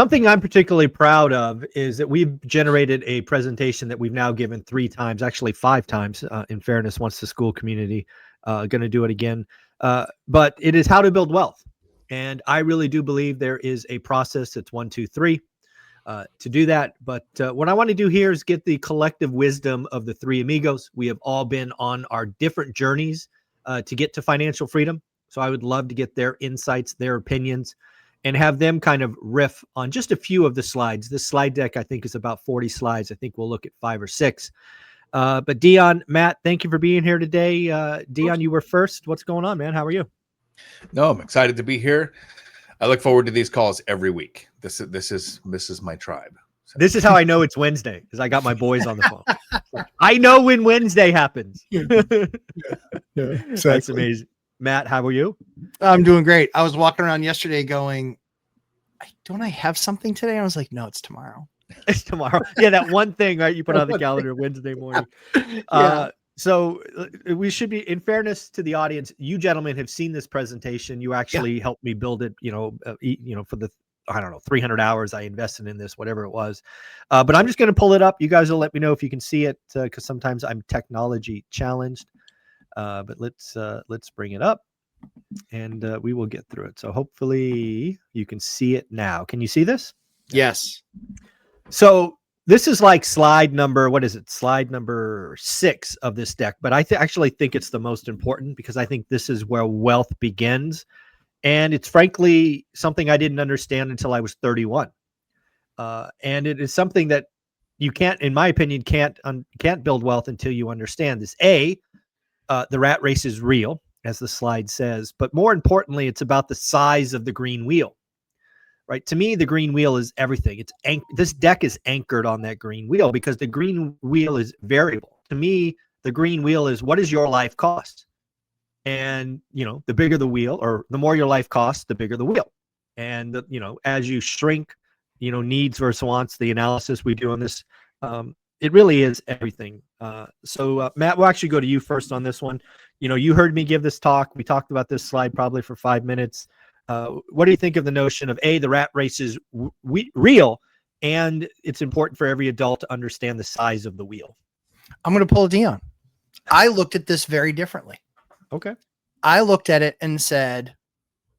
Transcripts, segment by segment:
Something I'm particularly proud of is that we've generated a presentation that we've now given 3 times, actually 5 times, in fairness, once the school community going to do it again. But it is how to build wealth. And I really do believe there is a process that's 1, 2, 3 to do that. But what I want to do here is get the collective wisdom of the 3 amigos. We have all been on our different journeys to get to financial freedom. So I would love to get their insights, their opinions, and have them kind of riff on just a few of the slides. This slide deck, I think, is about 40 slides. I think we'll look at 5 or 6. But Dion, Matt, thank you for being here today. Dion, you were first. What's going on, man? How are you? No, I'm excited to be here. I look forward to these calls every week. This is my tribe. So. This is how I know it's Wednesday, because I got my boys on the phone. I know when Wednesday happens. Exactly. That's amazing. Matt, how are you? I'm doing great. I was walking around yesterday going, don't I have something today? I was like, no, it's tomorrow. It's tomorrow. Yeah, that one thing, right? You put on the calendar Wednesday morning. So we should be, in fairness to the audience, you gentlemen have seen this presentation. You actually helped me build it, for the, I don't know, 300 hours I invested in this, whatever it was. But I'm just going to pull it up. You guys will let me know if you can see it, because sometimes I'm technology challenged. But let's bring it up, and we will get through it. So hopefully you can see it now. Can you see this? Yes. So this is like slide number, what is it? Slide number 6 of this deck. But I actually think it's the most important, because I think this is where wealth begins. And it's frankly something I didn't understand until I was 31. And it is something that you can't, in my opinion, can't build wealth until you understand this. The rat race is real, as the slide says, but more importantly, it's about the size of the green wheel, right? To me, the green wheel is everything. This deck is anchored on that green wheel, because the green wheel is variable. To me, the green wheel is, what does your life cost? And, the bigger the wheel, or the more your life costs, the bigger the wheel. And, as you shrink, needs versus wants, the analysis we do on this, it really is everything. So Matt, we'll actually go to you first on this one. You heard me give this talk. We talked about this slide probably for 5 minutes. What do you think of the notion of the rat race is real, and it's important for every adult to understand the size of the wheel? I'm going to pull a Dion. I looked at this very differently. Okay. I looked at it and said,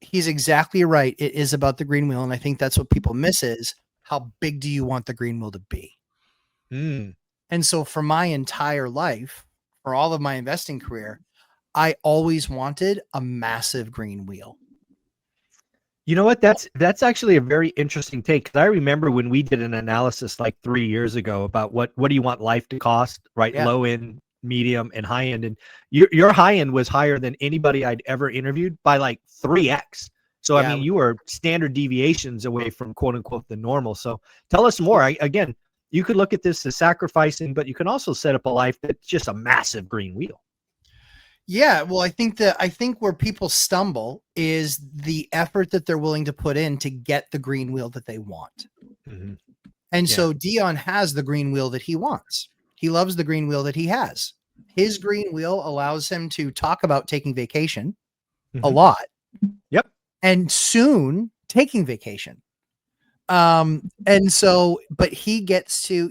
he's exactly right. It is about the green wheel. And I think that's what people miss is, how big do you want the green wheel to be? And so for my entire life, for all of my investing career, I always wanted a massive green wheel. You know what? That's actually a very interesting take. Because I remember when we did an analysis like 3 years ago about what do you want life to cost, right? Yeah. Low end, medium, and high end. And your high end was higher than anybody I'd ever interviewed by like 3x. So, I mean, you were standard deviations away from quote unquote the normal. So tell us more. Again, you could look at this as sacrificing, but you can also set up a life that's just a massive green wheel. Yeah, well, I think where people stumble is the effort that they're willing to put in to get the green wheel that they want. Mm-hmm. And so Dion has the green wheel that he wants. He loves the green wheel that he has. His green wheel allows him to talk about taking vacation a lot. Yep. And soon taking vacation. And so, but he gets to,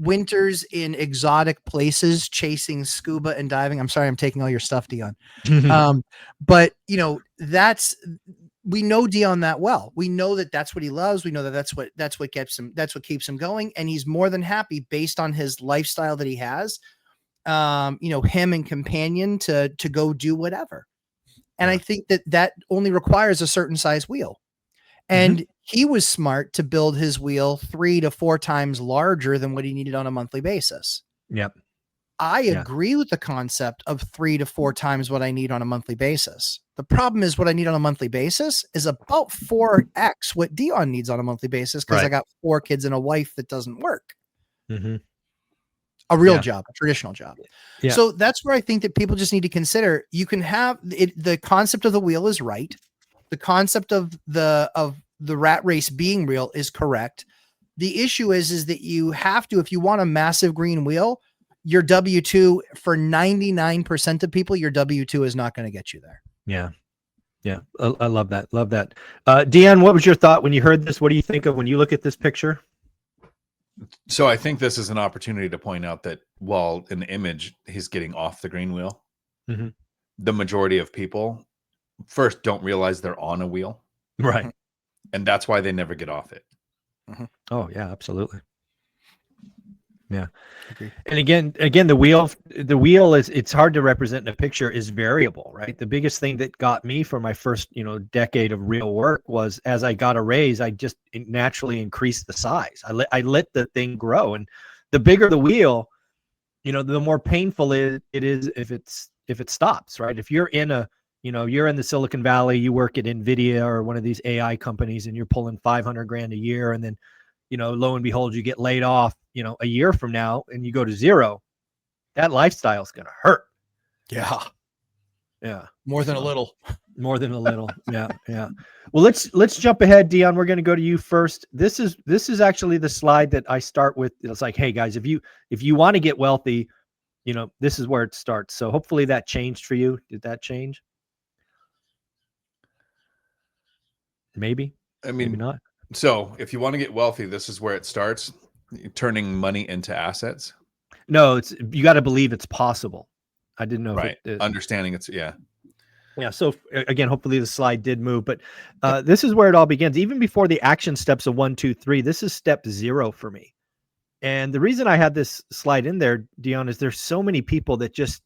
winters in exotic places, chasing scuba and diving. I'm sorry, I'm taking all your stuff, Dion. But we know Dion that well. We know that that's what he loves. We know that that's what keeps him going. And he's more than happy based on his lifestyle that he has, him and companion to go do whatever. And I think that only requires a certain size wheel. And he was smart to build his wheel 3 to 4 times larger than what he needed on a monthly basis. Yep. I agree with the concept of 3 to 4 times what I need on a monthly basis. The problem is what I need on a monthly basis is about 4x what Dion needs on a monthly basis, because I got 4 kids and a wife that doesn't work. Mm-hmm. A real job, a traditional job. Yeah. So that's where I think that people just need to consider, you can have it. The concept of the wheel is right. The concept of the rat race being real is correct. The issue is that you have to, if you want a massive green wheel, your W-2 for 99% of people, your W-2 is not going to get you there. Yeah. Yeah, I love that. Love that. Deanne, what was your thought when you heard this? What do you think of when you look at this picture? So I think this is an opportunity to point out that while in the image he's getting off the green wheel, Mhm. the majority of people first don't realize they're on a wheel, Right. and that's why they never get off it. Oh yeah, absolutely. Yeah. Agreed. And again, the wheel is, it's hard to represent in a picture, is variable, right? The biggest thing that got me for my first, decade of real work was, as I got a raise, I just naturally increased the size. I let the thing grow, and the bigger the wheel, the more painful it is if it stops, right? If you're in you're in the Silicon Valley, you work at NVIDIA or one of these AI companies, and you're pulling 500 grand a year, and then lo and behold, you get laid off, a year from now, and you go to zero. That lifestyle is going to hurt. Yeah. Yeah. More than a little. More than a little. Yeah. Yeah. Well, let's jump ahead, Dion. We're going to go to you first. This is actually the slide that I start with. It's like, hey guys, if you want to get wealthy, this is where it starts. So hopefully that changed for you. Did that change? Maybe. I Maybe mean, not. so if you want to get wealthy, this is where it starts, turning money into assets. No, you got to believe it's possible. I didn't know. Right. If Understanding it's, yeah. Yeah. So again, hopefully the slide did move, but this is where it all begins. Even before the action steps of 1, 2, 3, this is step 0 for me. And the reason I had this slide in there, Dion, is there's so many people that just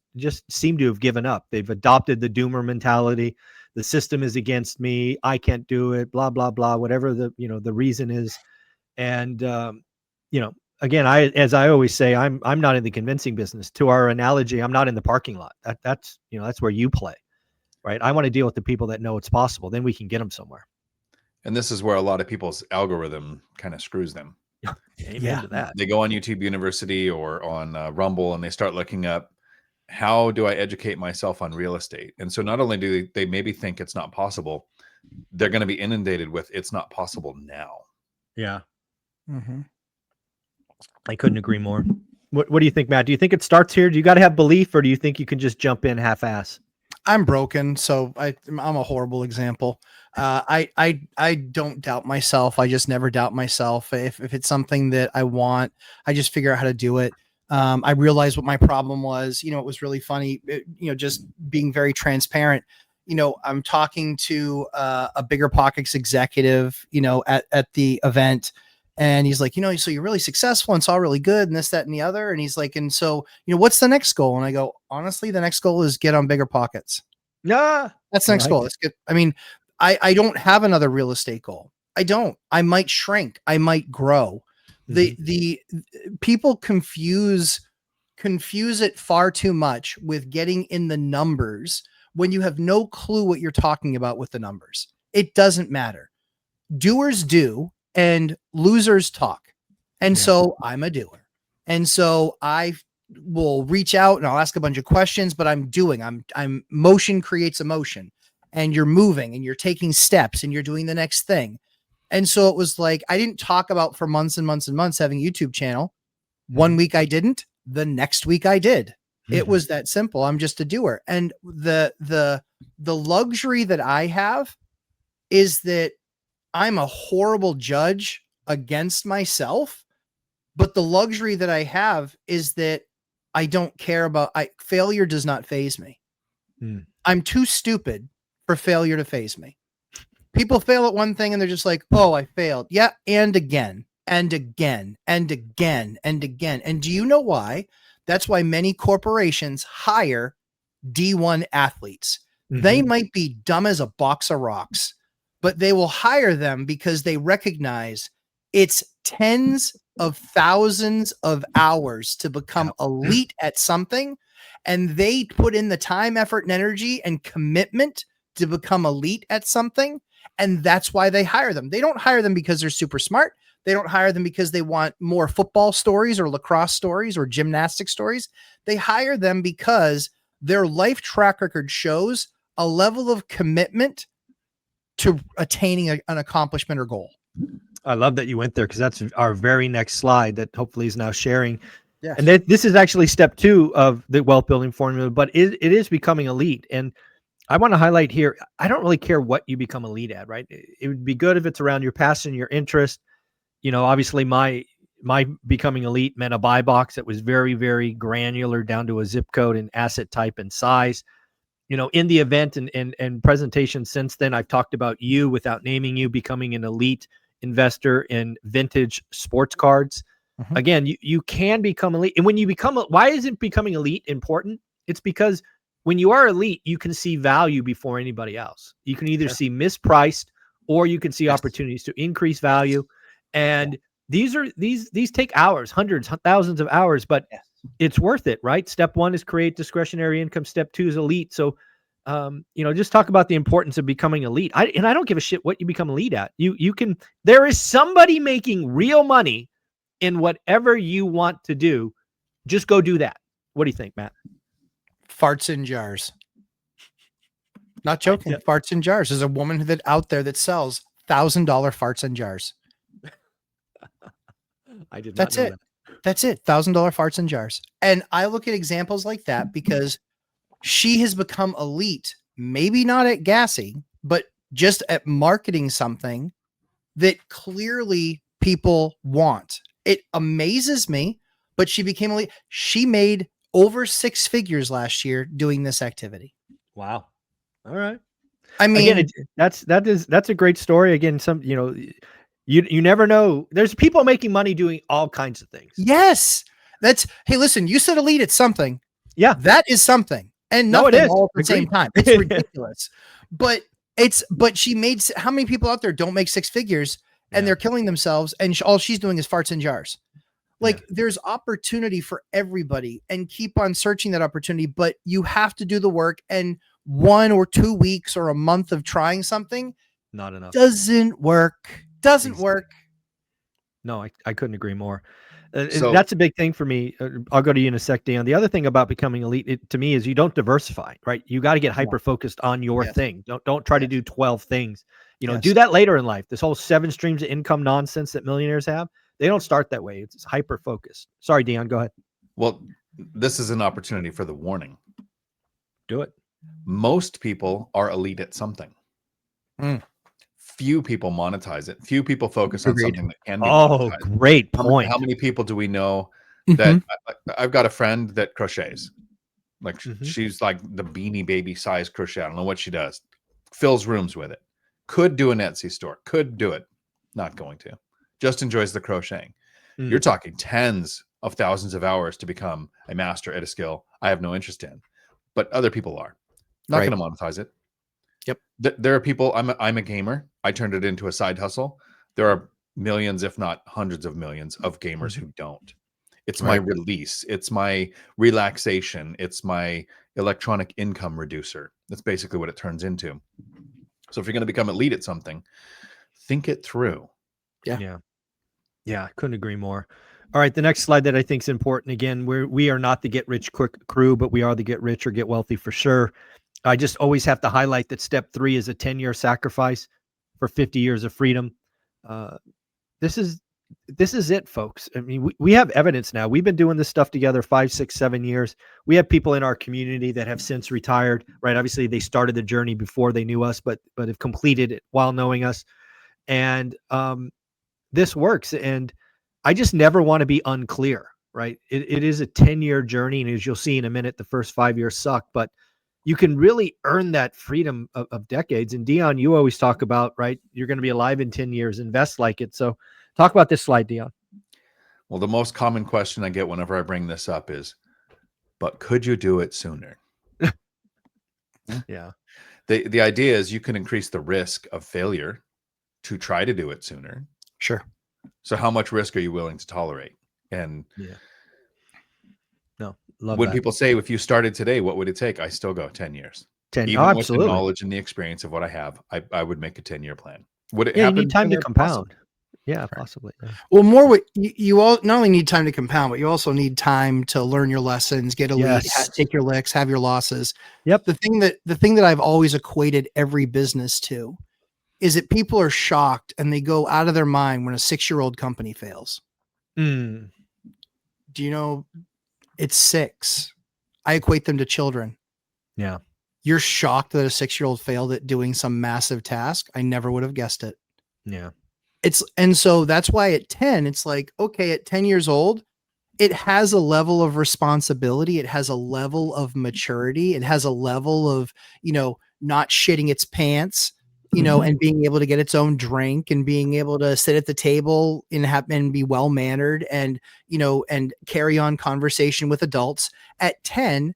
seem to have given up. They've adopted the doomer mentality. The system is against me. I can't do it. Blah blah blah. Whatever the reason is, and again, as I always say, I'm not in the convincing business. To our analogy, I'm not in the parking lot. That's where you play. Right. I want to deal with the people that know it's possible. Then we can get them somewhere. And this is where a lot of people's algorithm kind of screws them. Amen to that. They go on YouTube University or on Rumble, and they start looking up, how do I educate myself on real estate? And so not only do they maybe think it's not possible, they're going to be inundated with, it's not possible now. Yeah. Mm-hmm. I couldn't agree more. What do you think, Matt? Do you think it starts here? Do you got to have belief, or do you think you can just jump in half-ass? I'm broken, so I'm a horrible example. I don't doubt myself. I just never doubt myself. If it's something that I want, I just figure out how to do it. I realized what my problem was. It was really funny. Just being very transparent. I'm talking to a Bigger Pockets executive. At the event. And he's like, so you're really successful and it's all really good and this, that, and the other. And he's like, and so, what's the next goal? And I go, honestly, the next goal is get on Bigger Pockets. Yeah. That's the next goal. Let's get, I don't have another real estate goal. I might shrink. I might grow. Mm-hmm. The people confuse it far too much with getting in the numbers when you have no clue what you're talking about with the numbers. It doesn't matter. Doers do. And losers talk. And so I'm a doer. And so I will reach out and I'll ask a bunch of questions, but I'm motion creates emotion, and you're moving and you're taking steps and you're doing the next thing. And so it was like, I didn't talk about for months and months and months having a YouTube channel. One week I didn't, the next week I did. Mm-hmm. It was that simple. I'm just a doer. And the luxury that I have is that I'm a horrible judge against myself, but the luxury that I have is that I don't care about failure does not faze me. I'm too stupid for failure to faze me. People fail at one thing and they're just like, oh, I failed. Yeah. And again, and again, and again, and again. And do you know why? That's why many corporations hire D1 athletes. Mm-hmm. They might be dumb as a box of rocks, but they will hire them because they recognize it's tens of thousands of hours to become elite at something. And they put in the time, effort, and energy and commitment to become elite at something. And that's why they hire them. They don't hire them because they're super smart. They don't hire them because they want more football stories or lacrosse stories or gymnastic stories. They hire them because their life track record shows a level of commitment to attaining an accomplishment or goal. I love that you went there, because that's our very next slide that hopefully is now sharing. Yes. And this is actually step 2 of the wealth building formula, but it is becoming elite. And I want to highlight here, I don't really care what you become elite at, right? It would be good if it's around your passion, your interest. Obviously my becoming elite meant a buy box that was very, very granular down to a zip code and asset type and size. In the event and presentation since then, I've talked about you without naming you becoming an elite investor in vintage sports cards. Mhm. Again, you can become elite. And when you why isn't becoming elite important? It's because when you are elite, you can see value before anybody else. You can either Sure. see mispriced or you can see Yes. opportunities to increase value. And these take hours, hundreds, thousands of hours, but Yes. it's worth it, right? Step 1 is create discretionary income. Step 2 is elite. So, just talk about the importance of becoming elite. I don't give a shit what you become elite at. There is somebody making real money in whatever you want to do. Just go do that. What do you think, Matt? Farts in jars. Not joking. Farts in jars. There's a woman out there that sells $1,000 farts in jars. I did not That's know it. that. That's it. $1,000 farts in jars. And I look at examples like that because she has become elite, maybe not at gassing, but just at marketing something that clearly people want. It amazes me, but she became elite. She made over 6 figures last year doing this activity. Wow. All right. I mean, Again, that's a great story. Again, you never know. There's people making money doing all kinds of things. yes, hey, listen, you said elite at something. Yeah, that is something, and No, it nothing is. all at the Agreed. same time. It's ridiculous. But she made, how many people out there don't make 6 figures and they're killing themselves, and all she's doing is farts in jars. Like, there's opportunity for everybody, and keep on searching that opportunity, but you have to do the work, and 1 or 2 weeks or a month of trying something Not enough. doesn't work. Work. No, I couldn't agree more. So- That's a big thing for me. I'll go to you in a sec, Dan. The other thing about becoming elite, to me, is you don't diversify, right? You got to get hyper focused on your thing. Don't try to do 12 things. Do that later in life. This whole 7 streams of income nonsense that millionaires have, they don't start that way. It's hyper focused. Sorry, Dion, go ahead. Well, this is an opportunity for the warning. Do it. Most people are elite at something. Few people monetize it. Few people focus on something that can be monetized. Great point. How many people do we know Mm-hmm. that I've got a friend that crochets? Like, Mhm. she's like the Beanie Baby size crochet. I don't know what she does. Fills rooms with it. Could do an Etsy store. Could do it. Not going to. Just enjoys the crocheting. You're talking tens of thousands of hours to become a master at a skill I have no interest in, but other people are. Not going to monetize it. Yep. There are people. I'm a gamer. I turned it into a side hustle. There are millions, if not hundreds of millions, of gamers who don't. It's my release. It's my relaxation. It's my electronic income reducer. That's basically what it turns into. So if you're going to become elite at something, think it through. Yeah, I couldn't agree more. All right, the next slide that I think is important. Again, we are not the get rich quick crew, but we are the get rich or get wealthy for sure. I just always have to highlight that step 3 is a 10-year sacrifice for 50 years of freedom. This is it, folks. I mean, we have evidence now. We've been doing this stuff together 5, 6, 7 years. We have people in our community that have since retired, right? Obviously, they started the journey before they knew us, but have completed it while knowing us. And this works. And I just never want to be unclear, right? It is a 10-year journey. And as you'll see in a minute, the first 5 years suck, but you can really earn that freedom of decades. And Dion, you always talk about, right? You're going to be alive in 10 years, invest like it. So talk about this slide, Dion. Well, the most common question I get whenever I bring this up is, but could you do it sooner? Yeah. The idea is you can increase the risk of failure to try to do it sooner. Sure. So how much risk are you willing to tolerate? And when people say, if you started today, what would it take? I still go 10 years. 10. Even with the knowledge and the experience of what I have, I would make a 10-year plan. Would it happen? You need time to sooner? compound. Possibly. Yeah, possibly. Yeah. Well, more what you all not only need time to compound, but you also need time to learn your lessons, get a lead, take your licks, have your losses. Yep. The thing that I've always equated every business to is that people are shocked and they go out of their mind when a 6-year-old company fails. Mm. Do you know it's 6? I equate them to children. Yeah. You're shocked that a 6-year-old failed at doing some massive task. I never would have guessed it. Yeah. And so that's why at 10, it's like, okay, at 10 years old, it has a level of responsibility. It has a level of maturity. It has a level of, not shitting its pants, and being able to get its own drink and being able to sit at the table and be well mannered and, and carry on conversation with adults. At 10,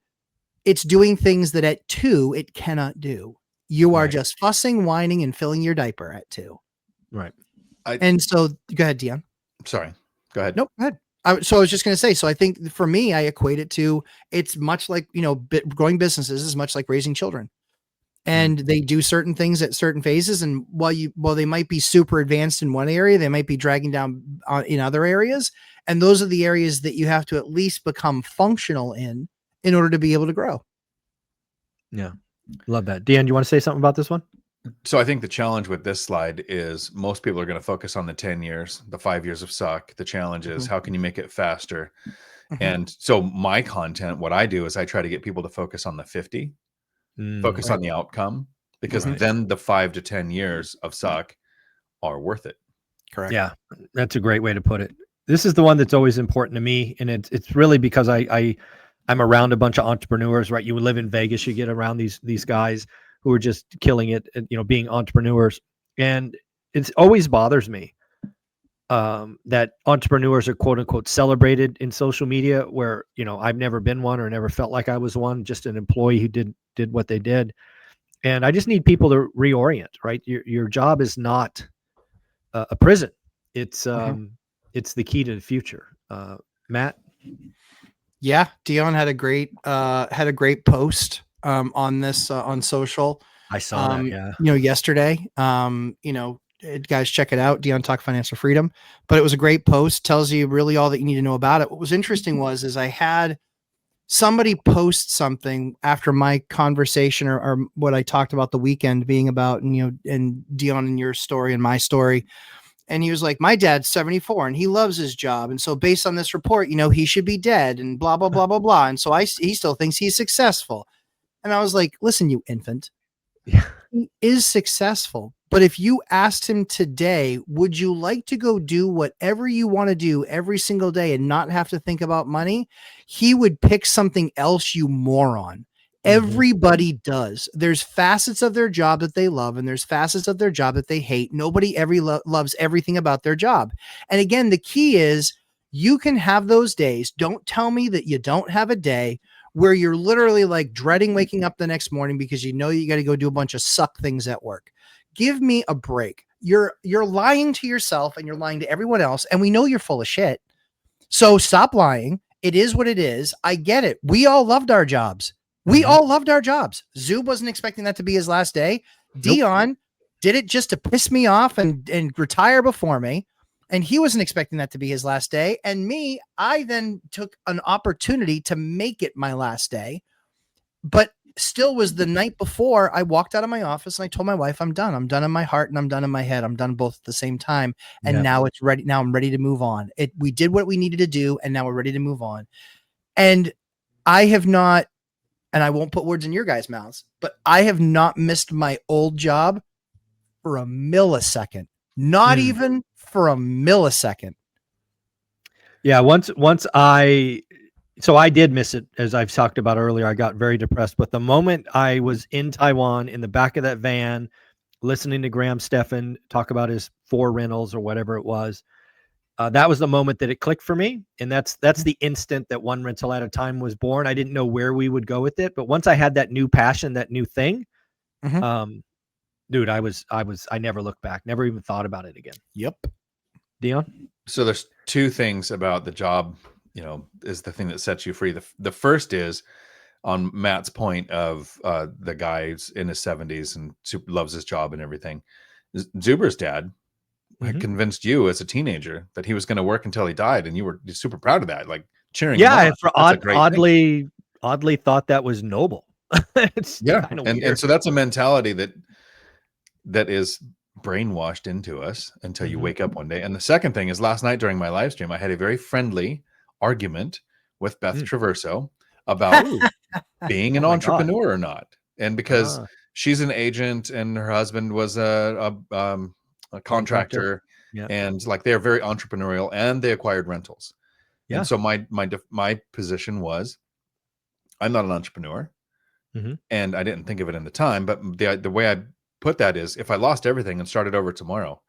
it's doing things that at 2, it cannot do. You are just fussing, whining, and filling your diaper at 2. Right. And so go ahead, Dion. Sorry. Go ahead. Nope. Go ahead. So I was just going to say, so I think for me, I equate it to, it's much like, growing businesses is much like raising children, and they do certain things at certain phases. And while they might be super advanced in one area, they might be dragging down in other areas. And those are the areas that you have to at least become functional in order to be able to grow. Yeah. Love that. Dan, you want to say something about this one? So I think the challenge with this slide is most people are going to focus on the 10 years, the 5 years of suck. The challenge is how can you make it faster? And so my content, what I do is I try to get people to focus on the 50, focus on the outcome, because then the 5 to 10 years of suck are worth it. Correct. Yeah, that's a great way to put it. This is the one that's always important to me. And it's really because I'm around a bunch of entrepreneurs, right? You live in Vegas, you get around these guys who are just killing it, being entrepreneurs. And it always bothers me that entrepreneurs are quote unquote celebrated in social media where, I've never been one or never felt like I was one, just an employee who did what they did. And I just need people to reorient, right? Your job is not a prison. It's the key to the future. Matt? Yeah. Dion had a great post on this on social. I saw that. Yeah. Yesterday. Guys, check it out. Dion Talk Financial Freedom. But it was a great post. Tells you really all that you need to know about it. What was interesting is I had somebody post something after my conversation or what I talked about the weekend being about, and Dion and your story and my story. And he was like, my dad's 74 and he loves his job. And so based on this report, he should be dead and blah, blah, blah, blah, blah. And so he still thinks he's successful. And I was like, listen, you infant, he is successful. But if you asked him today, would you like to go do whatever you want to do every single day and not have to think about money? He would pick something else, you moron. Everybody does. There's facets of their job that they love, and there's facets of their job that they hate. Nobody loves everything about their job. And again, the key is you can have those days. Don't tell me that you don't have a day where you're literally like dreading waking up the next morning because you got to go do a bunch of suck things at work. Give me a break. You're lying to yourself and you're lying to everyone else. And we know you're full of shit. So stop lying. It is what it is. I get it. We all loved our jobs. We all loved our jobs. Zub wasn't expecting that to be his last day. Nope. Dion did it just to piss me off and retire before me. And he wasn't expecting that to be his last day. And me, I then took an opportunity to make it my last day. But still was the night before I walked out of my office and I told my wife, I'm done. I'm done in my heart and I'm done in my head. I'm done both at the same time. And now it's ready. Now I'm ready to move on. We did what we needed to do. And now we're ready to move on. And I have not, and I won't put words in your guys' mouths, but I have not missed my old job for a millisecond, not even for a millisecond. Yeah. So I did miss it, as I've talked about earlier. I got very depressed. But the moment I was in Taiwan in the back of that van, listening to Graham Stephan talk about his 4 rentals or whatever it was, that was the moment that it clicked for me. And that's the instant that One Rental at a Time was born. I didn't know where we would go with it. But once I had that new passion, that new thing, dude, I never looked back, never even thought about it again. Yep. Dion? So there's 2 things about the job, is the thing that sets you free. The first is on Matt's point of the guy's in his 70s and super loves his job and everything. Zuber's dad had convinced you as a teenager that he was going to work until he died, and you were super proud of that, like cheering. Yeah, oddly thought that was noble. And so that's a mentality that is brainwashed into us until you wake up one day. And the second thing is, last night during my live stream, I had a very friendly argument with Beth Traverso about being an entrepreneur or not. And because Ah, she's an agent and her husband was a contractor, Yeah. and like they're very entrepreneurial, and they acquired rentals. Yeah. And so my position was, I'm not an entrepreneur, Mhm. and I didn't think of it in the time, but the way I put that is, if I lost everything and started over tomorrow,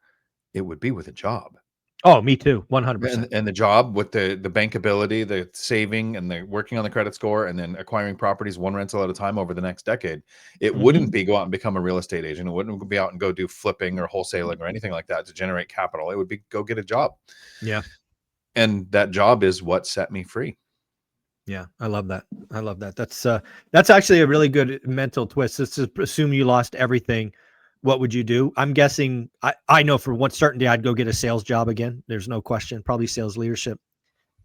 it would be with a job. Oh, me too. 100%. And the job with the bankability, the saving, and the working on the credit score, and then acquiring properties one rental at a time over the next decade. It Mhm. wouldn't be go out and become a real estate agent. It wouldn't be out and go do flipping or wholesaling or anything like that to generate capital. It would be go get a job. Yeah. And that job is what set me free. Yeah. I love that. I love that. That's actually a really good mental twist. Let's just assume you lost everything. What would you do? I'm guessing I know for one certainty I'd go get a sales job again. There's no question. Probably sales leadership.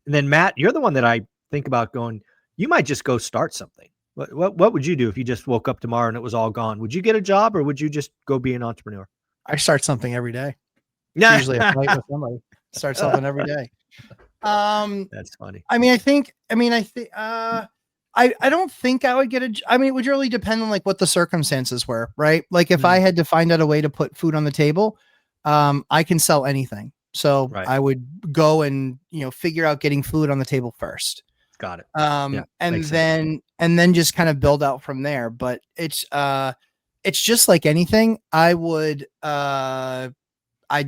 And then Matt, you're the one that I think about going, you might just go start something. What would you do if you just woke up tomorrow and it was all gone? Would you get a job or would you just go be an entrepreneur? I start something every day. Yeah. Usually a fight with somebody. Start something every day. That's funny. I don't think I would get it would really depend on like what the circumstances were, right? Like if I had to find out a way to put food on the table, I can sell anything. So Right. I would go and, figure out getting food on the table first. Got it. And makes sense. then just kind of build out from there. But it's just like anything. I'd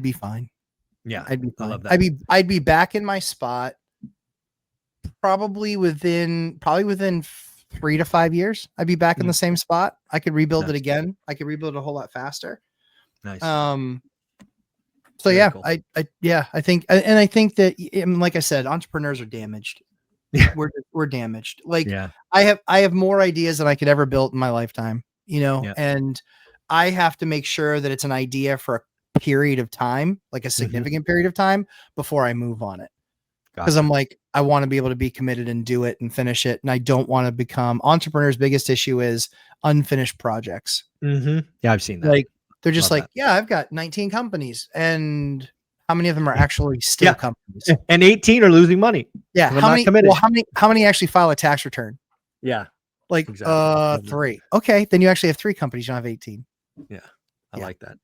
be fine. Yeah. I'd be I fine. love that. I'd be back in my spot probably within 3 to 5 years. I'd be back in the same spot. I could rebuild it Nice. again. I could rebuild it a whole lot faster. Nice. So Very yeah, cool. I think that, like I said, entrepreneurs are damaged. Yeah. We're damaged. Like Yeah. I have more ideas than I could ever build in my lifetime, Yeah. and I have to make sure that it's an idea for a period of time, like a significant period of time before I move on it. Because Gotcha. I'm like, I want to be able to be committed and do it and finish it. And I don't want to become entrepreneurs' biggest issue is unfinished projects. Yeah, I've seen that. Like they're just Love like, yeah, I've got 19 companies, and how many of them are actually still Yeah. companies? And 18 are losing money. Yeah. They're How not many? committed. Well, how many actually file a tax return? Yeah. Like, Exactly. 3. Okay, then you actually have 3 companies. You don't have 18. I like that.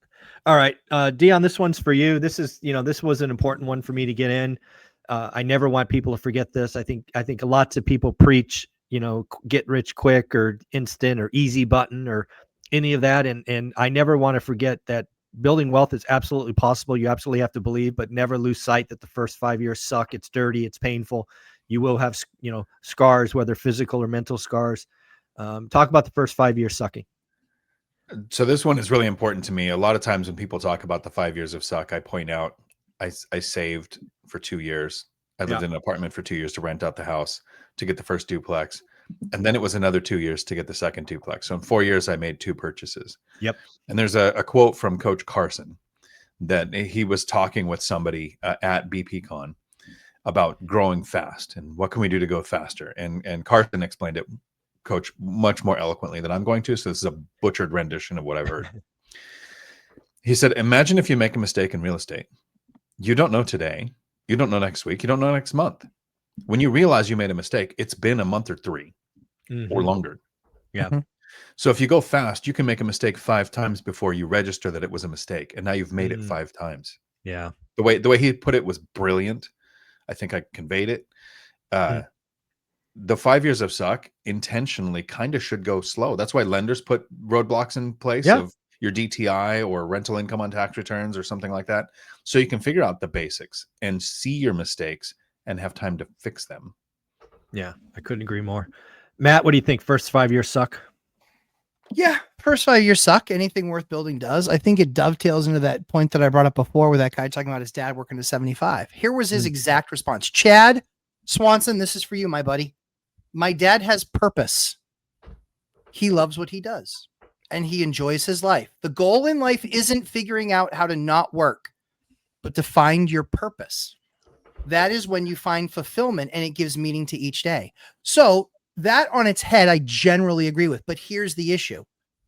All right. Dion, this one's for you. This is, this was an important one for me to get in. I never want people to forget this. I think lots of people preach, get rich quick or instant or easy button or any of that. And I never want to forget that building wealth is absolutely possible. You absolutely have to believe, but never lose sight that the first 5 years suck. It's dirty. It's painful. You will have, scars, whether physical or mental scars. Talk about the first 5 years sucking. So this one is really important to me. A lot of times when people talk about the 5 years of suck, I point out I saved for 2 years. I lived in an apartment for 2 years to rent out the house to get the first duplex. And then it was another 2 years to get the second duplex. So in 4 years, I made 2 purchases. Yep. And there's a quote from Coach Carson that he was talking with somebody at BPCon about growing fast and what can we do to go faster. And Carson explained it, Coach, much more eloquently than I'm going to. So this is a butchered rendition of what I've heard. He said, imagine if you make a mistake in real estate. You don't know today. You don't know next week. You don't know next month. When you realize you made a mistake, it's been a month or 3 or longer. Yeah. So if you go fast, you can make a mistake 5 times before you register that it was a mistake. And now you've made it 5 times. Yeah. The way he put it was brilliant. I think I conveyed it. The 5 years of suck intentionally kind of should go slow. That's why lenders put roadblocks in place of your DTI or rental income on tax returns or something like that. So you can figure out the basics and see your mistakes and have time to fix them. Yeah, I couldn't agree more. Matt, what do you think? First 5 years suck? Yeah, first 5 years suck. Anything worth building does. I think it dovetails into that point that I brought up before with that guy talking about his dad working to 75. Here was his exact response. Chad Swanson, this is for you, my buddy. My dad has purpose. He loves what he does and he enjoys his life. The goal in life isn't figuring out how to not work, but to find your purpose. That is when you find fulfillment and it gives meaning to each day. So that on its head, I generally agree with, but here's the issue.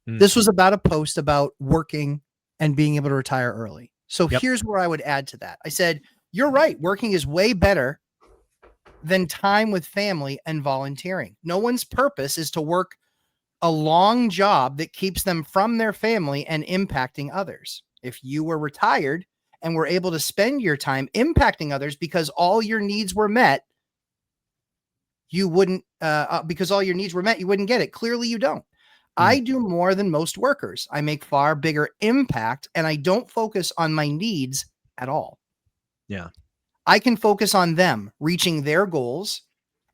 This was about a post about working and being able to retire early. So here's where I would add to that. I said, you're right. Working is way better than time with family and volunteering. No one's purpose is to work a long job that keeps them from their family and impacting others. If you were retired and were able to spend your time impacting others because all your needs were met, you wouldn't, because all your needs were met, you wouldn't get it. Clearly you don't. I do more than most workers. I make far bigger impact, and I don't focus on my needs at all. Yeah. I can focus on them reaching their goals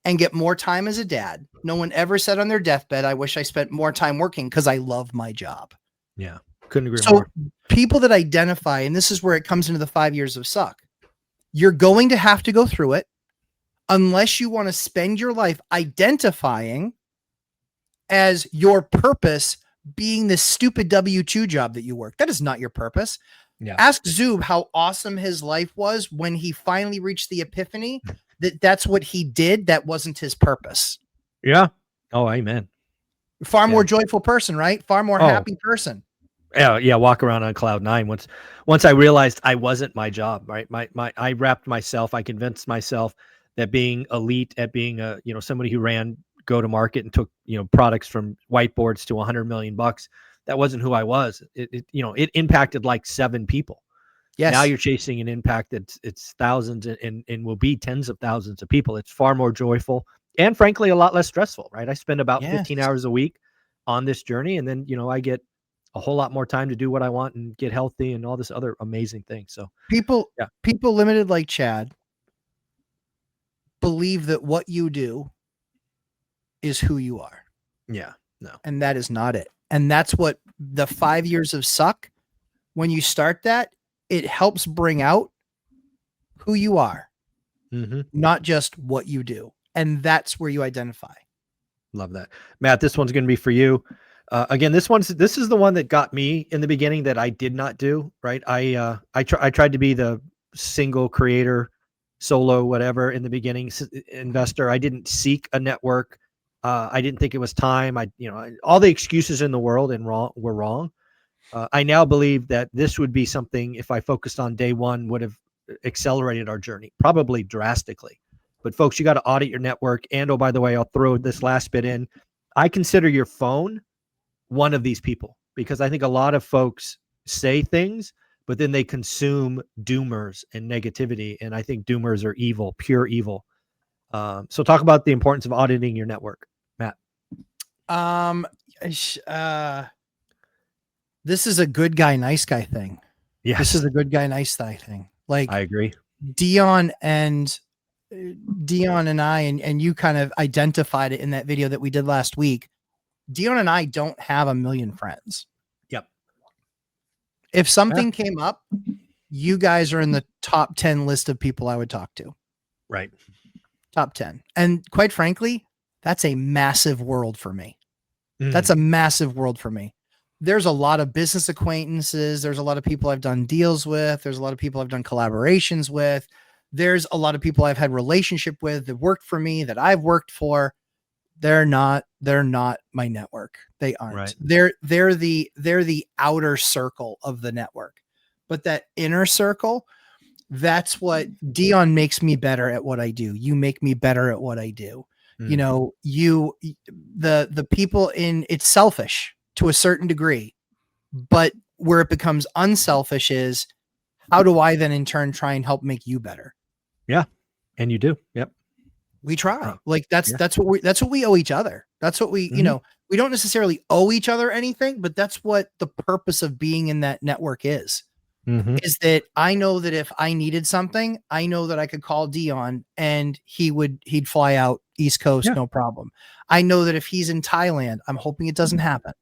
and get more time as a dad. No one ever said on their deathbed, I wish I spent more time working because I love my job. Yeah. Couldn't agree So more. people that identify, and this is where it comes into the 5 years of suck, you're going to have to go through it unless you want to spend your life identifying as your purpose being this stupid W-2 job that you work. That is not your purpose. Yeah. Ask Zoob how awesome his life was when he finally reached the epiphany that that's what he did. That wasn't his purpose. Yeah. Oh, amen. Far more joyful person, right? Far more happy person. Yeah. Yeah. Walk around on cloud nine. Once I realized I wasn't my job, right? I wrapped myself, I convinced myself that being elite at being somebody who ran go to market and took, products from whiteboards to $100 million, that wasn't who I was. It impacted like 7 people. Yes. Now you're chasing an impact that's it's thousands and will be tens of thousands of people. It's far more joyful and frankly a lot less stressful, right? I spend about 15 hours a week on this journey, and then I get a whole lot more time to do what I want and get healthy and all this other amazing things. So people limited like Chad believe that what you do is who you are. Yeah. No. And that is not it. And that's what the 5 years of suck, when you start that, it helps bring out who you are, not just what you do. And that's where you identify. Love that. Matt, this one's going to be for you. Again, this is the one that got me in the beginning that I did not do, right? I tried to be the single creator, solo, whatever in the beginning investor. I didn't seek a network. I didn't think it was time. All the excuses in the world were wrong. I now believe that this would be something, if I focused on day one, would have accelerated our journey, probably drastically. But folks, you got to audit your network. And oh, by the way, I'll throw this last bit in. I consider your phone one of these people, because I think a lot of folks say things, but then they consume doomers and negativity. And I think doomers are evil, pure evil. So talk about the importance of auditing your network, Matt. This is a good guy, nice guy thing. Yes. This is a good guy, nice guy thing. Like I agree. Dion and I, and you kind of identified it in that video that we did last week. Dion and I don't have a million friends. Yep. If something came up, you guys are in the top 10 list of people I would talk to. Right. Top 10. And quite frankly, that's a massive world for me. That's a massive world for me. There's a lot of business acquaintances. There's a lot of people I've done deals with. There's a lot of people I've done collaborations with. There's a lot of people I've had relationship with that worked for me, that I've worked for. They're not my network. They aren't. Right. They're the outer circle of the network. But that inner circle, that's what Dion makes me better at what I do. You make me better at what I do. The people it's selfish to a certain degree, but where it becomes unselfish is, how do I then in turn try and help make you better? Yeah. And you do. Yep. We try. Like that's what we owe each other. That's what we, we don't necessarily owe each other anything, but that's what the purpose of being in that network is. Is that I know that if I needed something, I know that I could call Dion and he'd fly out East Coast, no problem. I know that if he's in Thailand, I'm hoping it doesn't happen.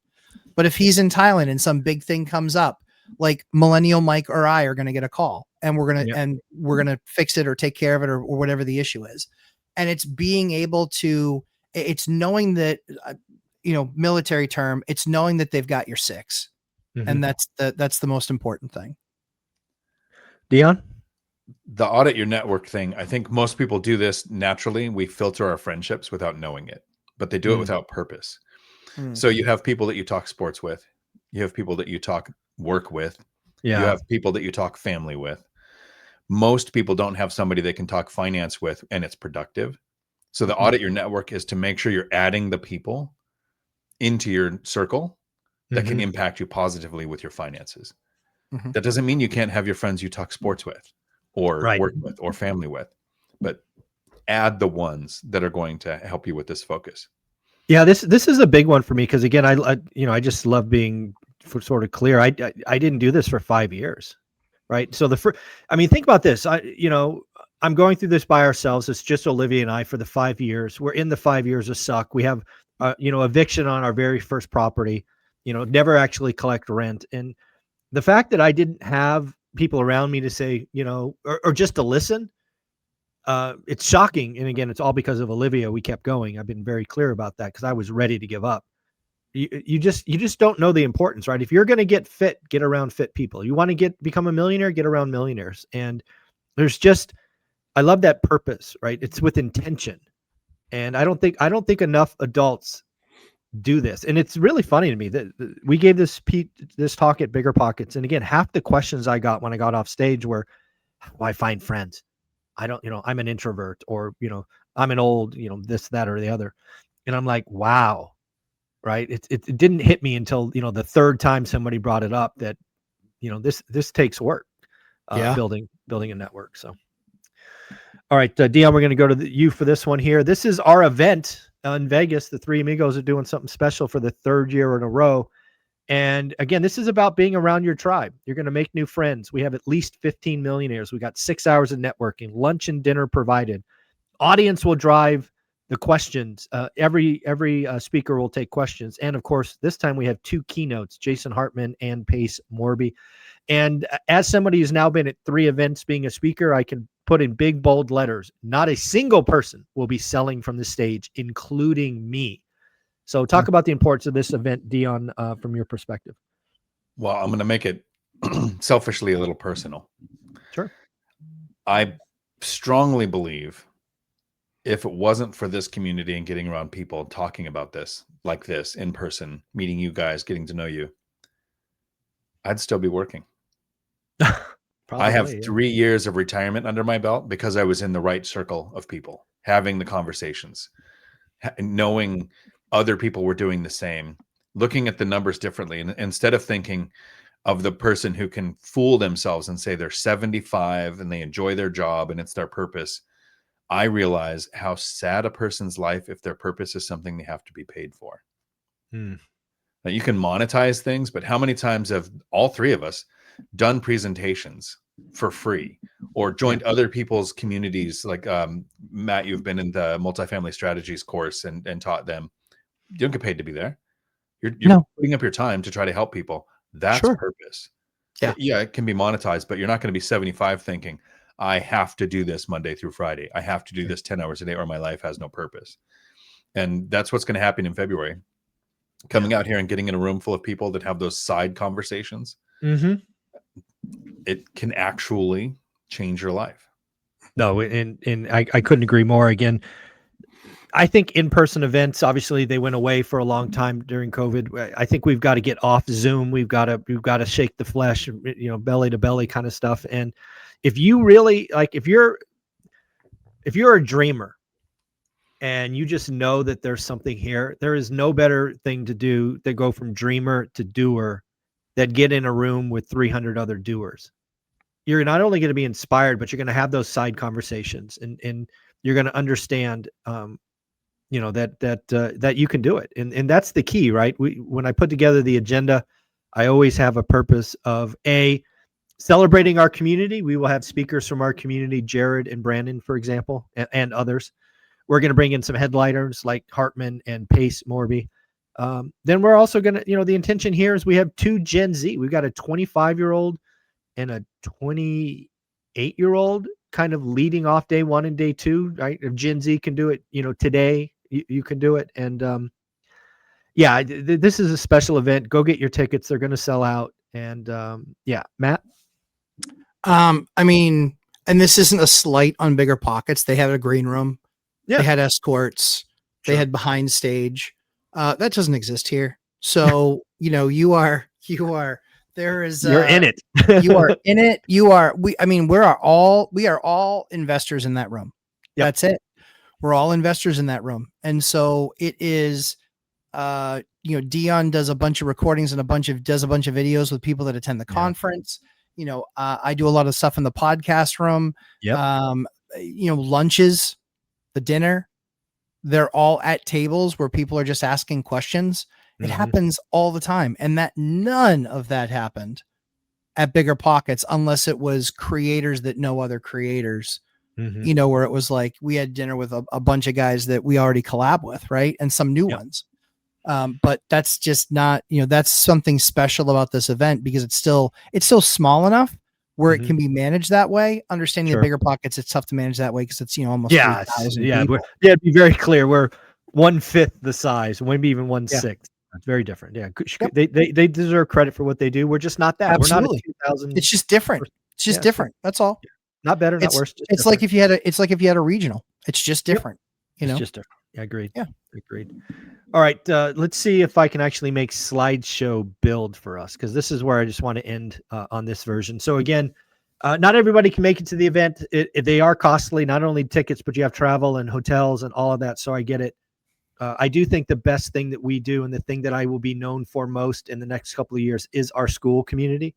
But if he's in Thailand and some big thing comes up, like Millennial Mike or I are going to get a call and we're going to fix it or take care of it or whatever the issue is. And it's being able to, it's knowing that, military term, it's knowing that they've got your 6. And that's the most important thing. Dion? The audit your network thing, I think most people do this naturally. We filter our friendships without knowing it, but they do it without purpose. So you have people that you talk sports with. You have people that you talk work with. Yeah. You have people that you talk family with. Most people don't have somebody they can talk finance with and it's productive. So the audit your network is to make sure you're adding the people into your circle that can Mhm. impact you positively with your finances. Mhm. That doesn't mean you can't have your friends you talk sports with or Right. work with or family with, but add the ones that are going to help you with this focus. Yeah, this is a big one for me because again, I just love being sort of clear. I didn't do this for 5 years, right? So I mean, think about this. I'm going through this by ourselves. It's just Olivia and I for the 5 years. We're in the 5 years of suck. We have eviction on our very first property. Never actually collect rent, and the fact that I didn't have people around me to say, or just to listen, it's shocking. And again, it's all because of Olivia. We kept going. I've been very clear about that because I was ready to give up. You just don't know the importance, right? If you're going to get fit, get around fit people. You want to become a millionaire, get around millionaires. And I love that purpose, right? It's with intention. And I don't think enough adults do this. And it's really funny to me that we gave this talk at Bigger Pockets. And again, half the questions I got when I got off stage were, how do I find friends? I don't, I'm an introvert, or, I'm an old, this, that, or the other. And I'm like, wow. Right. It didn't hit me until, the third time somebody brought it up that, this takes work, Yeah. building a network. So, all right, Dion, we're going to go to you for this one here. This is our event in Vegas. The Three Amigos are doing something special for the third year in a row. And again, this is about being around your tribe. You're going to make new friends. We have at least 15 millionaires. We got 6 hours of networking, lunch and dinner provided. Audience will drive the questions. Every speaker will take questions. And of course, this time we have 2 keynotes, Jason Hartman and Pace Morby. And as somebody who's now been at 3 events being a speaker, I can put in big, bold letters, not a single person will be selling from the stage, including me. So talk about the importance of this event, Dion, from your perspective. Well, I'm going to make it selfishly a little personal. Sure. I strongly believe if it wasn't for this community and getting around people talking about this, like this in person, meeting you guys, getting to know you, I'd still be working. Probably, I have yeah. 3 years of retirement under my belt because I was in the right circle of people, having the conversations, knowing other people were doing the same, looking at the numbers differently. And instead of thinking of the person who can fool themselves and say they're 75 and they enjoy their job and it's their purpose, I realize how sad a person's life if their purpose is something they have to be paid for. Now, you can monetize things, but how many times have all 3 of us done presentations for free or joined other people's communities? Like Matt, you've been in the multifamily strategies course and taught them. You don't get paid to be there. You're No. putting up your time to try to help people. That's Sure. purpose. Yeah. Yeah, it can be monetized, but you're not going to be 75 thinking, I have to do this Monday through Friday. I have to do this 10 hours a day or my life has no purpose. And that's what's going to happen in February. Coming out here and getting in a room full of people that have those side conversations, it can actually change your life. No, and I couldn't agree more. Again, I think in-person events, obviously they went away for a long time during COVID. I think we've got to get off Zoom. We've got to shake the flesh, belly to belly kind of stuff. And if you really if you're a dreamer and you just know that there's something here, there is no better thing to do than go from dreamer to doer than get in a room with 300 other doers. You're not only going to be inspired, but you're going to have those side conversations and you're going to understand, that you can do it. And that's the key, right? When I put together the agenda, I always have a purpose of celebrating our community. We will have speakers from our community, Jared and Brandon, for example, and others. We're going to bring in some headliners like Hartman and Pace Morby. Then we're also going to, the intention here is we have 2 Gen Z. We've got a 25-year-old and a 28-year-old kind of leading off day 1 and day 2, right? If Gen Z can do it, today, you can do it. And this is a special event. Go get your tickets. They're going to sell out. And Matt? I mean, and this isn't a slight on Bigger Pockets. They had a green room. Yeah. They had escorts. Sure. They had behind stage. That doesn't exist here. So, you are, there is, you're in it. You are in it. We are all investors in that room. Yep. That's it. We're all investors in that room. And so it is, Dion does a bunch of recordings and does a bunch of videos with people that attend the conference. I do a lot of stuff in the podcast room. Yep. Lunches, the dinner, they're all at tables where people are just asking questions. It happens all the time. And none of that happened at Bigger Pockets, unless it was creators that know other creators, where it was like, we had dinner with a bunch of guys that we already collab with. Right. And some new ones. But that's just not, that's something special about this event, because it's still small enough where it can be managed that way. Understanding the Bigger Pockets, it's tough to manage that way, because it's, almost 3,000 people. To be very clear, we're 1/5 the size, maybe even 1/6. It's very different. Yeah. They deserve credit for what they do. We're just not that. Absolutely. We're not a 2,000. It's just different. It's just different. That's all. Not better, not worse. It's like if you had a regional. It's just different. It's just different. Yeah, agreed. Yeah. Agreed. All right. Let's see if I can actually make slideshow build for us, because this is where I just want to end on this version. So again, not everybody can make it to the event. They are costly, not only tickets, but you have travel and hotels and all of that. So I get it. I do think the best thing that we do, and the thing that I will be known for most in the next couple of years, is our school community.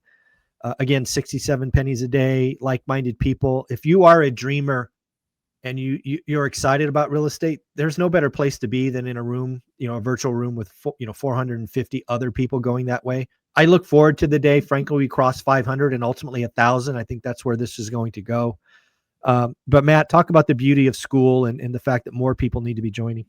Again, 67 pennies a day, like-minded people. If you are a dreamer and you're excited about real estate, there's no better place to be than in a room, a virtual room with 450 other people going that way. I look forward to the day, frankly, we cross 500 and ultimately 1,000. I think that's where this is going to go. But Matt, talk about the beauty of school and the fact that more people need to be joining.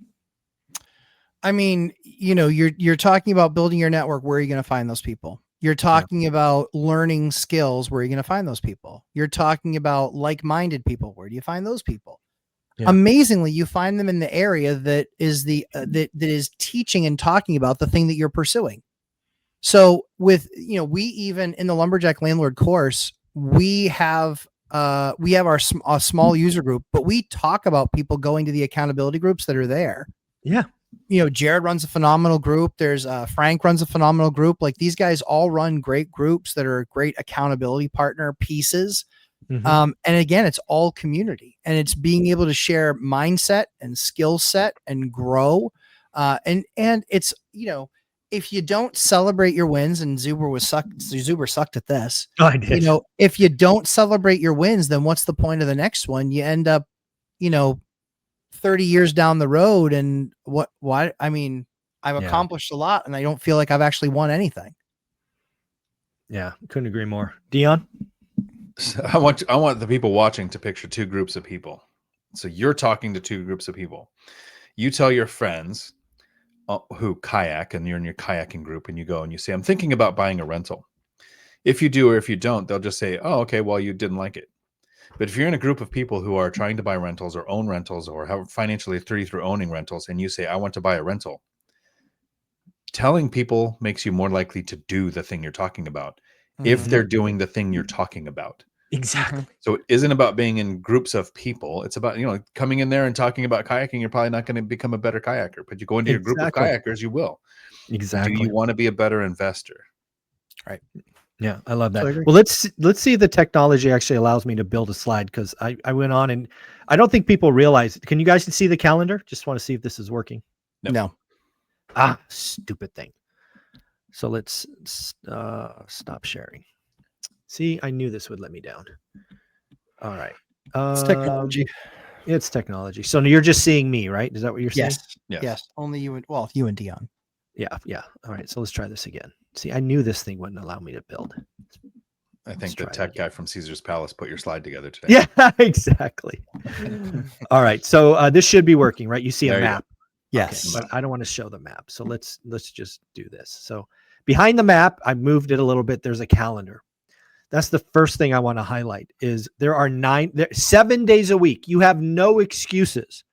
I mean, you're talking about building your network. Where are you going to find those people? You're talking about learning skills. Where are you going to find those people? You're talking about like-minded people. Where do you find those people? Yeah. Amazingly, you find them in the area that is that is teaching and talking about the thing that you're pursuing. So with, we even in the Lumberjack Landlord course, we have a small user group, but we talk about people going to the accountability groups that are there. Yeah. Jared runs a phenomenal group. There's Frank runs a phenomenal group. Like, these guys all run great groups that are great accountability partner pieces. And again, it's all community, and it's being able to share mindset and skill set and grow. And it's, if you don't celebrate your wins, and Zuber sucked at this. Oh, I did. If you don't celebrate your wins, then what's the point of the next one? You end up, 30 years down the road, and I mean, I've accomplished a lot, and I don't feel like I've actually won anything. Yeah, couldn't agree more. Dion? So I want the people watching to picture two groups of people. So you're talking to two groups of people. You tell your friends who kayak, and you're in your kayaking group, and you go and you say, I'm thinking about buying a rental. If you do, or if you don't, they'll just say, oh, okay, well, you didn't like it. But if you're in a group of people who are trying to buy rentals or own rentals or have financially free through owning rentals, and you say, I want to buy a rental, telling people makes you more likely to do the thing you're talking about if they're doing the thing you're talking about. Exactly. So it isn't about being in groups of people. It's about, coming in there and talking about kayaking. You're probably not going to become a better kayaker, but you go into your group of kayakers, you will. Exactly. Do you want to be a better investor? Right. Yeah, I love that. Well, let's see if the technology actually allows me to build a slide, because I went on, and I don't think people realize it. Can you guys see the calendar? Just want to see if this is working. No. Stupid thing. So let's stop sharing. See, I knew this would let me down. All right. It's technology. It's technology. So you're just seeing me, right? Is that what you're saying? Yes. Only you and Dion. Yeah. All right. So let's try this again. See, I knew this thing wouldn't allow me to build. I think the tech guy from Caesar's Palace put your slide together today. Yeah, exactly. All right. So this should be working, right? You see a map. Yes. Okay, but I don't want to show the map. So let's just do this. So behind the map, I moved it a little bit. There's a calendar. That's the first thing I want to highlight is there are 7 days a week. You have no excuses.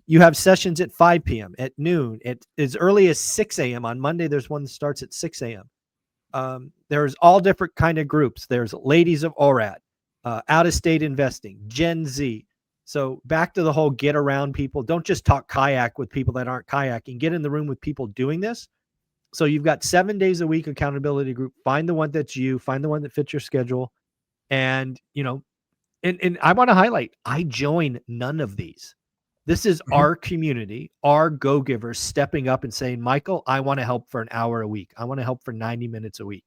You have sessions at 5 p.m., at noon, at as early as 6 a.m. On Monday, there's one that starts at 6 a.m. There's all different kind of groups. There's ladies of ORaaT, out-of-state investing, Gen Z. So back to the whole get around people. Don't just talk kayak with people that aren't kayaking. Get in the room with people doing this. So you've got 7 days a week accountability group. Find the one that's you. Find the one that fits your schedule. And, and I want to highlight, I join none of these. This is our community, our go-givers stepping up and saying, Michael, I want to help for an hour a week. I want to help for 90 minutes a week.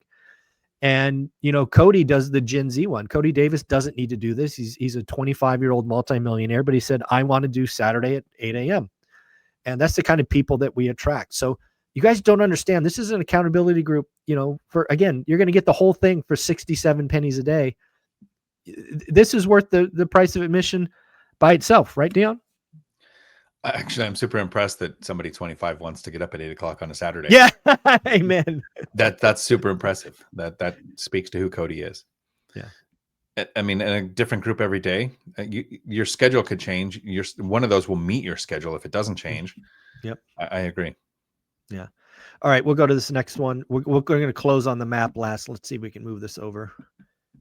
And, Cody does the Gen Z one. Cody Davis doesn't need to do this. He's a 25-year-old multimillionaire, but he said, I want to do Saturday at 8 a.m. And that's the kind of people that we attract. So you guys don't understand. This is an accountability group, for, again, you're going to get the whole thing for 67 pennies a day. This is worth the price of admission by itself, right, Dion? Actually, I'm super impressed that somebody 25 wants to get up at 8 o'clock on a Saturday. Yeah. Amen. That's super impressive. That speaks to who Cody is. Yeah. I mean, in a different group every day, your schedule could change. One of those will meet your schedule if it doesn't change. Yep. I agree. Yeah. All right. We'll go to this next one. We're going to close on the map last. Let's see if we can move this over.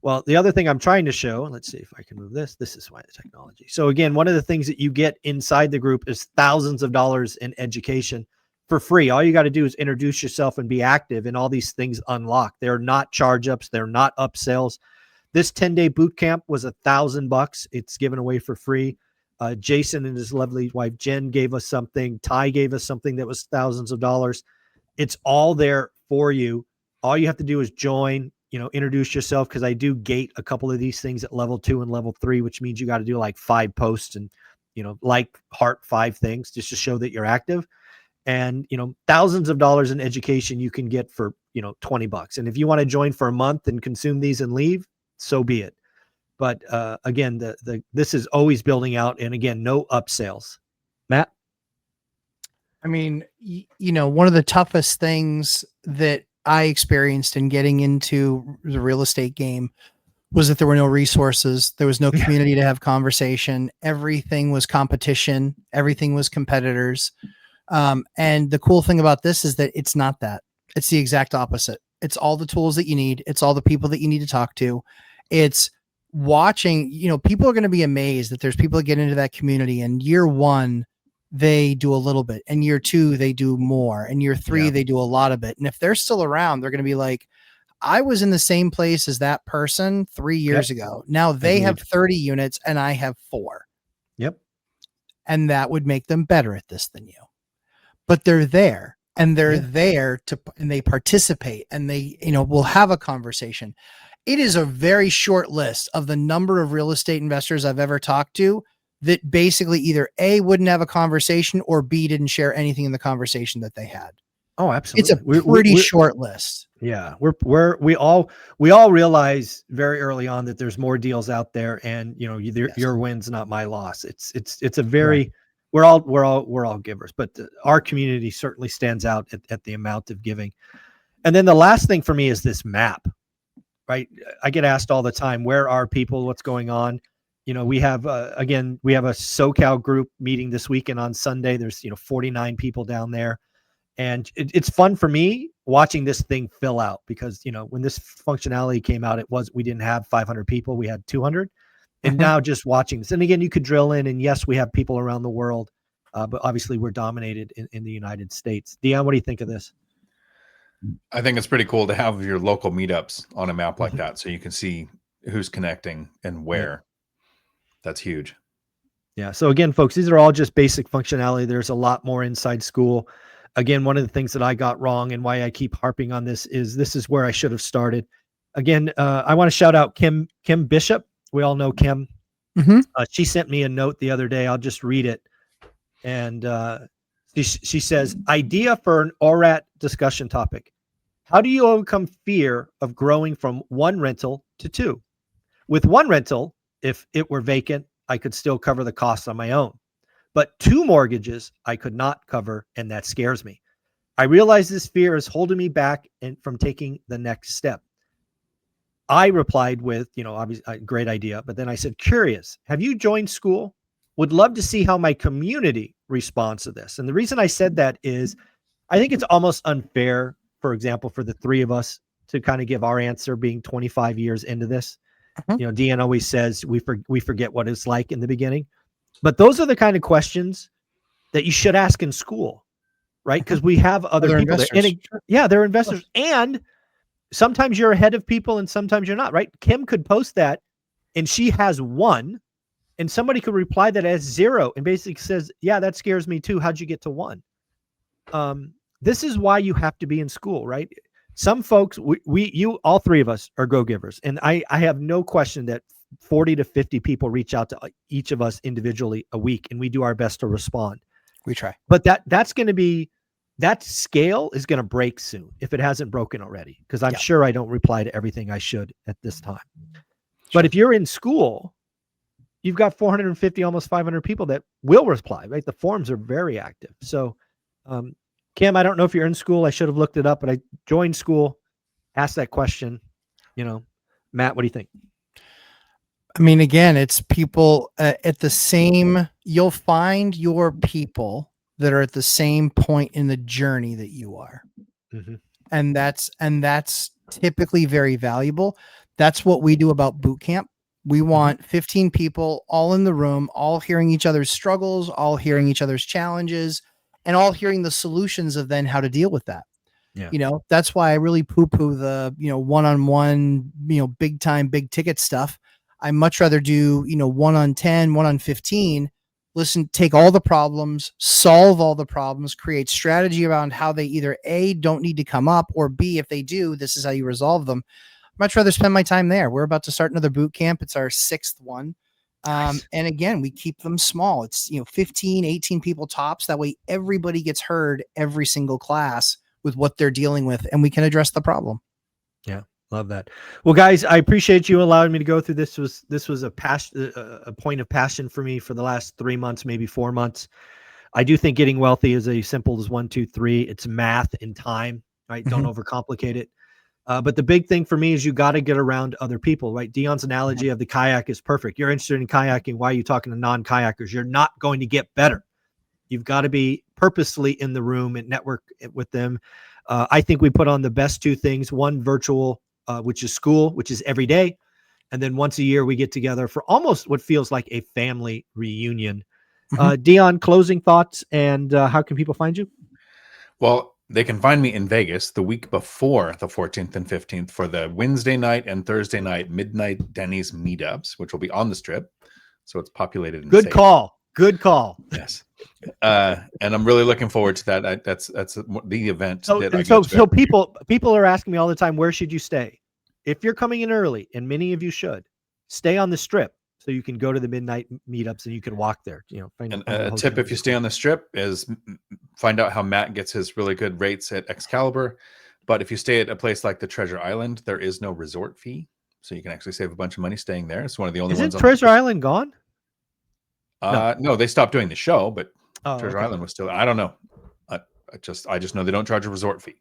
Well, the other thing I'm trying to show, let's see if I can move this. This is why the technology. So again, one of the things that you get inside the group is thousands of dollars in education for free. All you got to do is introduce yourself and be active, and all these things unlock. They're not charge ups. They're not upsells. This 10-day boot camp was $1,000. It's given away for free. Jason and his lovely wife, Jen, gave us something. Ty gave us something that was thousands of dollars. It's all there for you. All you have to do is join, introduce yourself, because I do gate a couple of these things at level 2 and level 3, which means you got to do like 5 posts and, heart 5 things just to show that you're active. And, thousands of dollars in education you can get for, $20. And if you want to join for a month and consume these and leave, so be it. But again, this is always building out. And again, no upsells. Matt? I mean, one of the toughest things that I experienced in getting into the real estate game was that there were no resources. There was no community to have conversation. Everything was competition. Everything was competitors. And the cool thing about this is that it's not that. It's the exact opposite. It's all the tools that you need. It's all the people that you need to talk to. It's watching, people are going to be amazed that there's people that get into that community, and year 1, they do a little bit, and year 2, they do more, and year 3, they do a lot of it. And if they're still around, they're going to be like, I was in the same place as that person 3 years ago. Now they have 30 units and I have 4. Yep. And that would make them better at this than you. But they're there, and they're there and they participate, and they, will have a conversation. It is a very short list of the number of real estate investors I've ever talked to that basically either A, wouldn't have a conversation, or B, didn't share anything in the conversation that they had. Oh, absolutely. It's a pretty short list. Yeah. We all realize very early on that there's more deals out there, and your win's not my loss. It's a very, we're all givers, but our community certainly stands out at the amount of giving. And then the last thing for me is this map, right? I get asked all the time, where are people? What's going on? We have, we have a SoCal group meeting this weekend on Sunday. There's, 49 people down there. And it's fun for me watching this thing fill out, because, when this functionality came out, we didn't have 500 people. We had 200. And now just watching this, and again, you could drill in, and yes, we have people around the world, but obviously we're dominated in the United States. Dion, what do you think of this? I think it's pretty cool to have your local meetups on a map like that, so you can see who's connecting and where. That's huge. Yeah. So again, folks, these are all just basic functionality. There's a lot more inside school. Again, one of the things that I got wrong and why I keep harping on this is where I should have started. Again, I want to shout out Kim Bishop. We all know Kim. She sent me a note the other day. I'll just read it. And she says, idea for an ORaaT discussion topic. How do you overcome fear of growing from 1 rental to 2? With 1 rental, if it were vacant, I could still cover the costs on my own. But 2 mortgages I could not cover, and that scares me. I realize this fear is holding me back from taking the next step. I replied with, obviously, great idea. But then I said, curious, have you joined school? Would love to see how my community responds to this. And the reason I said that is I think it's almost unfair, for example, for the 3 of us to kind of give our answer being 25 years into this. Deanne always says we forget what it's like in the beginning. But those are the kind of questions that you should ask in school, right? Because we have other people there. They're investors. And sometimes you're ahead of people and sometimes you're not, right? Kim could post that and she has 1 And somebody could reply that as 0 and basically says, yeah, that scares me too. How'd you get to 1? This is why you have to be in school, right? Some folks, you, all three of us are go-givers. And I have no question that 40 to 50 people reach out to each of us individually a week, and we do our best to respond. We try. But that's going to be, that scale is going to break soon if it hasn't broken already, because I'm sure I don't reply to everything I should at this time. Sure. But if you're in school, you've got 450, almost 500 people that will reply, right? The forums are very active. So, Kim, I don't know if you're in school. I should have looked it up, but I joined school, asked that question. Matt, what do you think? I mean, again, it's people at the same, you'll find your people that are at the same point in the journey that you are. Mm-hmm. And that's typically very valuable. That's what we do about boot camp. We want 15 people all in the room, all hearing each other's struggles, all hearing each other's challenges, and all hearing the solutions of then how to deal with that. Yeah. That's why I really poo-poo the, one-on-one, big time, big ticket stuff. I much rather do, 1 on 10, 1 on 15, listen, take all the problems, solve all the problems, create strategy around how they either A, don't need to come up, or B, if they do, this is how you resolve them. Much rather spend my time there. We're about to start another boot camp. It's our 6th one. Nice. And again, we keep them small. It's, 15, 18 people tops. That way everybody gets heard every single class with what they're dealing with, and we can address the problem. Yeah. Love that. Well, guys, I appreciate you allowing me to go through this. This was a point of passion for me for the last 3 months, maybe 4 months. I do think getting wealthy is as simple as 1, 2, 3. It's math and time, right? Mm-hmm. Don't overcomplicate it. But the big thing for me is you got to get around other people, right? Dion's analogy of the kayak is perfect. You're interested in kayaking. Why are you talking to non-kayakers? You're not going to get better. You've got to be purposely in the room and network with them. I think we put on the best 2 things, one virtual, which is school, which is every day. And then once a year, we get together for almost what feels like a family reunion. Mm-hmm. Dion, closing thoughts, and how can people find you? Well, they can find me in Vegas the week before the 14th and 15th for the Wednesday night and Thursday night midnight Denny's meetups, which will be on the Strip. So it's populated. And Good safe. Call. Good call. Yes. And I'm really looking forward to that. That's the event. So people are asking me all the time, where should you stay? If you're coming in early, and many of you should, stay on the Strip so you can go to the midnight meetups and you can walk there. And a tip if you stay on the Strip is find out how Matt gets his really good rates at Excalibur. But if you stay at a place like the Treasure Island, there is no resort fee, so you can actually save a bunch of money staying there. It's one of the only ones. Isn't Treasure Island gone? No, they stopped doing the show, but Treasure Island was still. I don't know. I just know they don't charge a resort fee.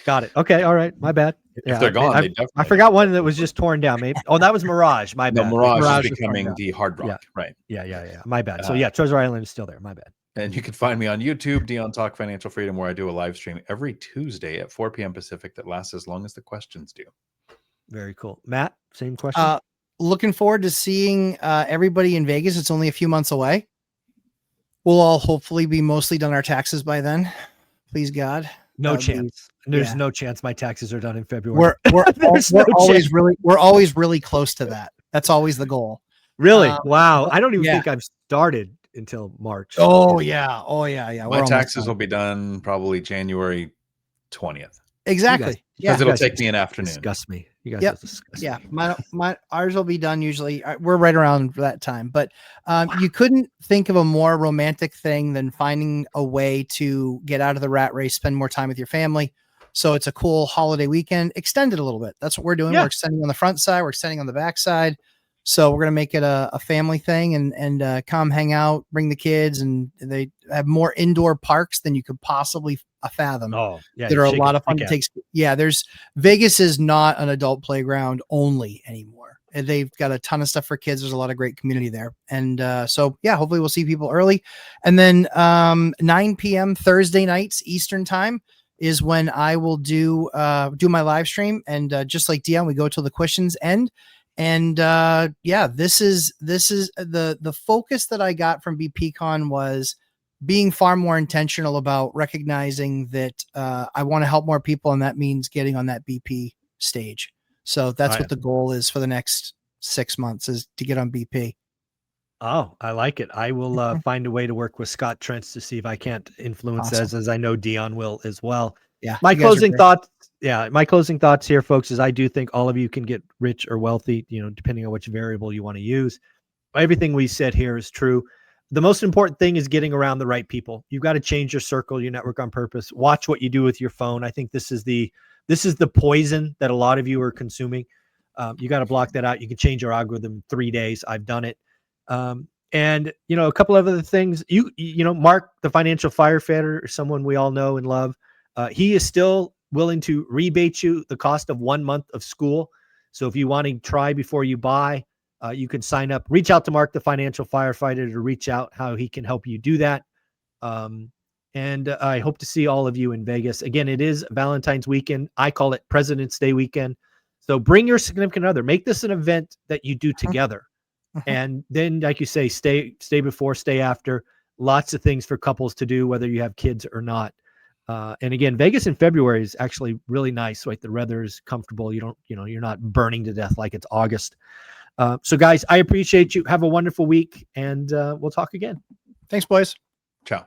Got it. Okay. All right. My bad. If they're gone, I forgot one that was just torn down. Maybe. Oh, that was Mirage. My bad. No, Mirage is becoming the Hard Rock. Yeah. Right. Yeah. My bad. So Treasure Island is still there. My bad. And you can find me on YouTube, Dion Talk Financial Freedom, where I do a live stream every Tuesday at 4 p.m. Pacific that lasts as long as the questions do. Very cool. Matt, same question. Looking forward to seeing everybody in Vegas. It's only a few months away. We'll all hopefully be mostly done our taxes by then. Please God. No chance. There's no chance my taxes are done in February. We're always really close to that. That's always the goal. Really? Wow. I don't even think I've started until March. Oh yeah. My taxes will be done probably January 20th. Exactly. Because it'll take me an afternoon. Disgust me. You guys disgust me. Ours will be done usually. We're right around that time. But you couldn't think of a more romantic thing than finding a way to get out of the rat race, spend more time with your family. So it's a cool holiday weekend. Extend it a little bit. That's what we're doing. Yeah. We're extending on the front side. We're extending on the back side. So we're going to make it a family thing and come hang out, bring the kids, and they have more indoor parks than you could possibly fathom. Oh, yeah. That are a lot of fun to take. Yeah. Vegas is not an adult playground only anymore. They've got a ton of stuff for kids. There's a lot of great community there. And hopefully we'll see people early. And then 9 p.m. Thursday nights Eastern time is when I will do my live stream. And just like Dion, we go till the questions end. And this is the focus that I got from BPCon was being far more intentional about recognizing that I want to help more people, and that means getting on that BP stage. So that's what the goal is for the next 6 months, is to get on BP. Oh, I like it. I will find a way to work with Scott Trentz to see if I can't influence Awesome. as I know Dion will as well. Yeah. My you guys are closing great. thoughts. Yeah, my closing thoughts here, folks, is I do think all of you can get rich or wealthy, depending on which variable you want to use. Everything we said here is true. The most important thing is getting around the right people. You've got to change your circle, your network on purpose. Watch what you do with your phone. I think this is the poison that a lot of you are consuming. You got to block that out. You can change your algorithm in 3 days. I've done it. And a couple of other things. Mark, the financial firefighter, someone we all know and love. He is still willing to rebate you the cost of 1 month of school. So if you want to try before you buy, you can sign up. Reach out to Mark, the financial firefighter, to reach out how he can help you do that. And I hope to see all of you in Vegas. Again, it is Valentine's weekend. I call it President's Day weekend. So bring your significant other. Make this an event that you do together. And then, like you say, stay before, stay after. Lots of things for couples to do, whether you have kids or not. And again, Vegas in February is actually really nice. Right, the weather is comfortable. You're not burning to death like it's August. So, guys, I appreciate you. Have a wonderful week, and we'll talk again. Thanks, boys. Ciao.